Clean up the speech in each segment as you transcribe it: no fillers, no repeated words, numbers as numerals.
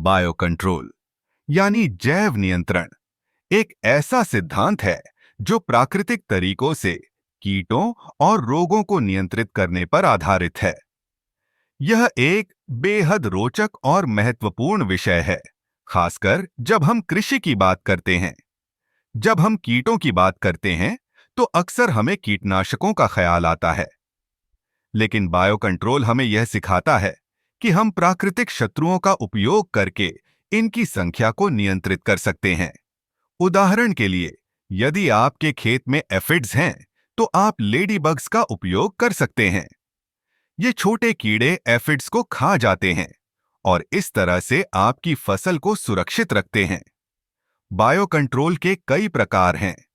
Bio control यानी जैव नियंत्रण एक ऐसा सिद्धांत है जो प्राकृतिक तरीकों से कीटों और रोगों को नियंत्रित करने पर आधारित है। यह एक बेहद रोचक और महत्वपूर्ण विषय है, खासकर जब हम कृषि की बात करते हैं। जब हम कीटों की बात करते हैं, तो अक्सर हमें कीटनाशकों का ख्याल आता है। लेकिन बायो कंट्रोल हमें यह सिखाता है कि हम प्राकृतिक शत्रुओं का उपयोग करके इनकी संख्या को नियंत्रित कर सकते हैं। उदाहरण के लिए, यदि आपके खेत में एफिड्स हैं, तो आप लेडी बग्स का उपयोग कर सकते हैं। ये छोटे कीड़े एफिड्स को खा जाते हैं और इस तरह से आपकी फसल को सुरक्षित रखते हैं। बायो कंट्रोल के कई प्रकार हैं।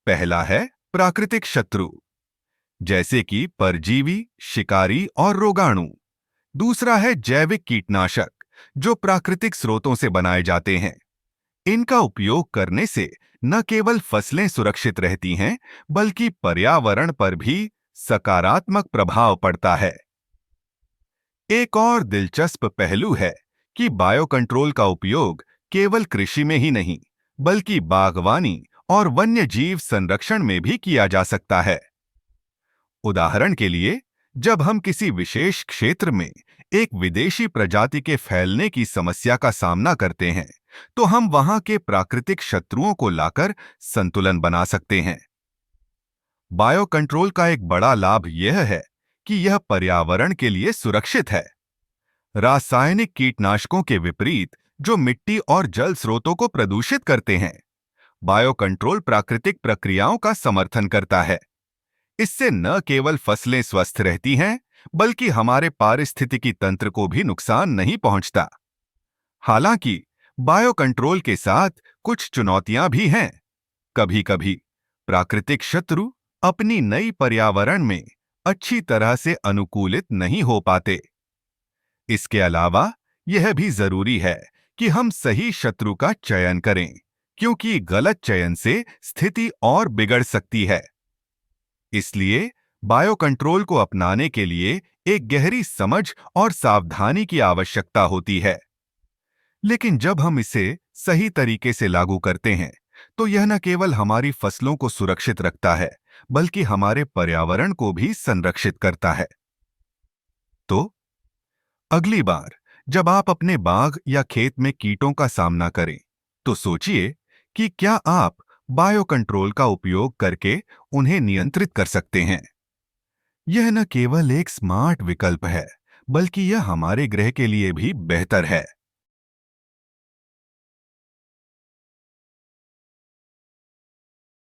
पहला है प्राकृतिक शत्रु, जैसे कि परजीवी, शिकारी और रोगाणु। दूसरा है जैविक कीटनाशक, जो प्राकृतिक स्रोतों से बनाए जाते हैं। इनका उपयोग करने से न केवल फसलें सुरक्षित रहती हैं, बल्कि पर्यावरण पर भी सकारात्मक प्रभाव पड़ता है। एक और दिलचस्प पहलू है कि बायो कंट्रोल का उपयोग केवल कृषि में ही नहीं, बल्कि बागवानी और वन्य जीव संरक्षण में भी किया जा सकता है। उदाहरण के लिए, जब हम किसी विशेष क्षेत्र में एक विदेशी प्रजाति के फैलने की समस्या का सामना करते हैं, तो हम वहां के प्राकृतिक शत्रुओं को लाकर संतुलन बना सकते हैं। बायो कंट्रोल का एक बड़ा लाभ यह है कि यह पर्यावरण के लिए सुरक्षित है। रासायनिक कीटनाशकों के विपरीत, जो मिट्टी और जल स्रोतों को प्रदूषित करते हैं, बायो कंट्रोल प्राकृतिक प्रक्रियाओं का समर्थन करता है। इससे न केवल फसलें स्वस्थ रहती हैं, बल्कि हमारे पारिस्थितिकी तंत्र को भी नुकसान नहीं पहुंचता। हालांकि बायो कंट्रोल के साथ कुछ चुनौतियां भी हैं। कभी-कभी प्राकृतिक शत्रु अपनी नई पर्यावरण में अच्छी तरह से अनुकूलित नहीं हो पाते। इसके अलावा यह भी जरूरी है कि हम सही शत्रु का चयन करें, क्योंकि गलत चयन से स्थिति और बिगड़ सकती है। इसलिए बायो कंट्रोल को अपनाने के लिए एक गहरी समझ और सावधानी की आवश्यकता होती है। लेकिन जब हम इसे सही तरीके से लागू करते हैं, तो यह न केवल हमारी फसलों को सुरक्षित रखता है, बल्कि हमारे पर्यावरण को भी संरक्षित करता है। तो अगली बार जब आप अपने बाग या खेत में कीटों का सामना करें, तो सोचिए कि क्या आप बायो कंट्रोल का उपयोग करके उन्हें नियंत्रित कर सकते हैं। यह न केवल एक स्मार्ट विकल्प है, बल्कि यह हमारे ग्रह के लिए भी बेहतर है।